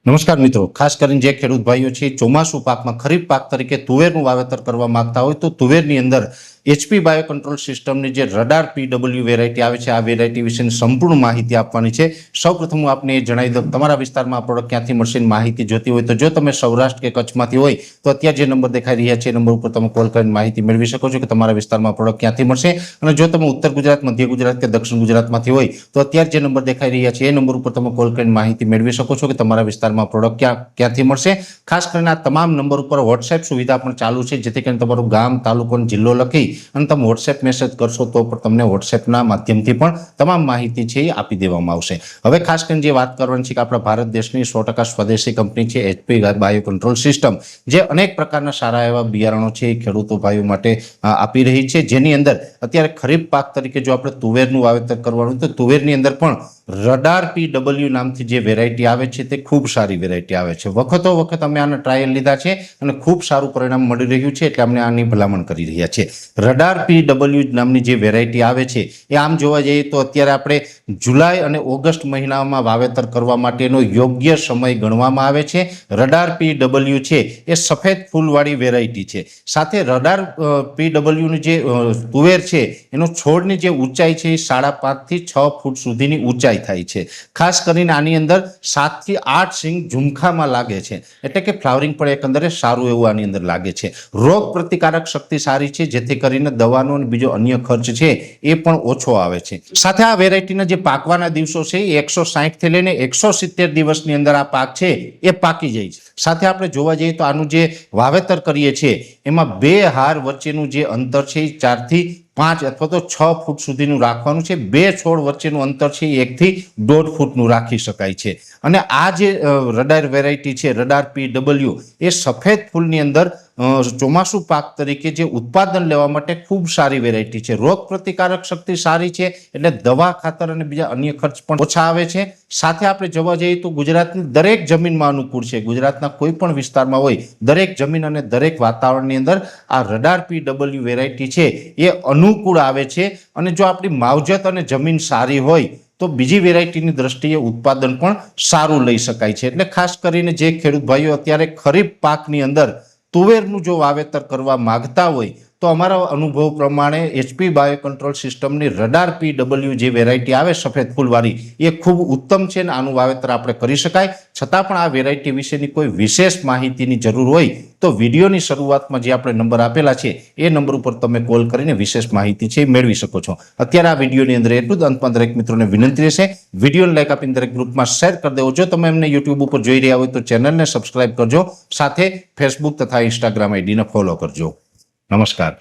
નમસ્કાર મિત્રો, ખાસ કરીને જે ખેડૂત ભાઈઓ છે ચોમાસુ પાકમાં ખરીફ પાક તરીકે તુવેરનું વાવેતર કરવા માંગતા હોય તો તુવેરની અંદર એચપી બાયો કંટ્રોલ સિસ્ટમની જે રડાર પીડબ્લ્યુ વેરાયટી આવે છે આ વેરાયટી વિશેની સંપૂર્ણ માહિતી આપવાની છે। સૌપ્રથમ હું આપને એ જણાવી દઉં તમારા વિસ્તારમાં આ પ્રોડક્ટ ક્યાંથી મળશે માહિતી જોતી હોય તો જો તમે સૌરાષ્ટ્ર કે કચ્છમાંથી હોય તો અત્યારે જે નંબર દેખાઈ રહ્યા છે એ નંબર ઉપર તમે કોલ કરીને માહિતી મેળવી શકો છો કે તમારા વિસ્તારમાં પ્રોડક્ટ ક્યાંથી મળશે। અને જો તમે ઉત્તર ગુજરાત, મધ્ય ગુજરાત કે દક્ષિણ ગુજરાતમાંથી હોય તો અત્યારે જે નંબર દેખાઈ રહ્યા છે એ નંબર ઉપર તમે કોલ કરીને માહિતી મેળવી શકો છો કે તમારા વિસ્તારમાં પ્રોડક્ટ ક્યાંથી મળશે। ખાસ કરીને આ તમામ નંબર ઉપર વોટ્સએપ સુવિધા પણ ચાલુ છે, જેથી કરીને તમારું ગામ, તાલુકો અને જિલ્લો લખી અને તમે વોટ્સએપ મેસેજ કરશો તો પણ તમને વોટ્સએપના માધ્યમથી પણ તમામ માહિતી છે એ આપી દેવામાં આવશે। હવે ખાસ કરીને જે વાત કરવાની છે કે આપણા ભારત દેશની 100% સ્વદેશી કંપની છે એચપી બાયો કંટ્રોલ સિસ્ટમ, જે અનેક પ્રકારના સારા એવા બિયારણો છે એ ખેડૂતો ભાઈઓ માટે આપી રહી છે, જેની અંદર અત્યારે ખરીફ પાક તરીકે જો આપણે તુવેરનું વાવેતર કરવાનું તો તુવેરની અંદર પણ રડાર પીડબ્લ્યુ નામથી જે વેરાયટી આવે છે તે ખૂબ સારી વેરાયટી આવે છે। વખતો વખત અમે આના ટ્રાયલ લીધા છે અને ખૂબ સારું પરિણામ મળી રહ્યું છે, એટલે અમને આની ભલામણ કરી રહ્યા છે। રડાર પીડબ્લ્યુ નામની જે વેરાયટી આવે છે એ આમ જોવા જઈએ તો અત્યારે આપણે જુલાઈ અને ઓગસ્ટ મહિનામાં વાવેતર કરવા માટેનો યોગ્ય સમય ગણવામાં આવે છે। રડાર પીડબ્લ્યુ છે એ સફેદ ફૂલવાળી વેરાયટી છે, સાથે રડાર પીડબ્લ્યુની જે તુવેર છે એનો છોડની જે ઊંચાઈ છે એ 5.5 થી 6 ફૂટ સુધીની ઊંચાઈ થાય છે। ખાસ કરીને આની અંદર 7 થી 8 સિંગ ઝુમખામાં લાગે છે, એટલે કે ફ્લાવરિંગ પણ એકંદરે સારું એવું આની અંદર લાગે છે। રોગ પ્રતિકારક શક્તિ સારી છે, જેથી કરીને દવાનો અને બીજો અન્ય ખર્ચ છે એ પણ ઓછો આવે છે। સાથે આ વેરાયટીના જે પાકવાના દિવસો છે એ 160 થી લઈને 170 દિવસની અંદર આ પાક છે એ પાકી જાય છે। સાથે આપણે જોવા જઈએ તો આનું જે વાવેતર કરીએ છીએ એમાં બે હાર વચ્ચેનું જે અંતર છે એ 4 થી 5 અથવા તો 6 ફૂટ સુધીનું રાખવાનું છે। બે છોડ વચ્ચેનું અંતર છે 1 થી 1.5 ફૂટનું રાખી શકાય છે। અને આ જે રડાર વેરાયટી છે રડાર પીડબ્લ્યુ એ સફેદ ફૂલની અંદર ચોમાસુ પાક તરીકે જે ઉત્પાદન લેવા માટે ખૂબ સારી વેરાયટી છે। રોગ પ્રતિકારક શક્તિ સારી છે, એટલે દવા, ખાતર અને બીજા અન્ય ખર્ચ પણ ઓછા આવે છે। સાથે આપણે જોવા જઈએ તો ગુજરાતની દરેક જમીનમાં અનુકૂળ છે। ગુજરાતના કોઈ પણ વિસ્તારમાં હોય દરેક જમીન અને દરેક વાતાવરણની અંદર આ રડાર પીડબ્લ્યુ વેરાયટી છે એ અનુકૂળ આવે છે। અને જો આપણી માવજત અને જમીન સારી હોય તો બીજી વેરાયટીની દ્રષ્ટિએ ઉત્પાદન પણ સારું લઈ શકાય છે। એટલે ખાસ કરીને જે ખેડૂત ભાઈઓ અત્યારે ખરીફ પાકની અંદર તુવેરનું જો વાવેતર કરવા માંગતા હોય તો અમારા અનુભવ પ્રમાણે એચપી બાયો કંટ્રોલ સિસ્ટમની રડાર પીડબ્લ્યુ જે વેરાયટી આવે સફેદ ફૂલવાળી એ ખૂબ ઉત્તમ છે અને આનું વાવેતર આપણે કરી શકાય। છતાં પણ આ વેરાયટી વિશેની કોઈ વિશેષ માહિતીની જરૂર હોય તો વિડીયોની શરૂઆતમાં જે આપણે નંબર આપેલા છે એ નંબર ઉપર તમે કોલ કરીને વિશેષ માહિતી છે મેળવી શકો છો। અત્યારે આ વિડીયોની અંદર એટલું જ, અંતમાં દરેક મિત્રોને વિનંતી રહેશે વિડીયોને લાઈક આપીને દરેક ગ્રુપમાં શેર કરી દેવો। જો તમે એમને યુટ્યુબ ઉપર જોઈ રહ્યા હોય તો ચેનલને સબસ્ક્રાઇબ કરજો, સાથે ફેસબુક તથા ઇન્સ્ટાગ્રામ આઈડીને ફોલો કરજો। નમસ્કાર।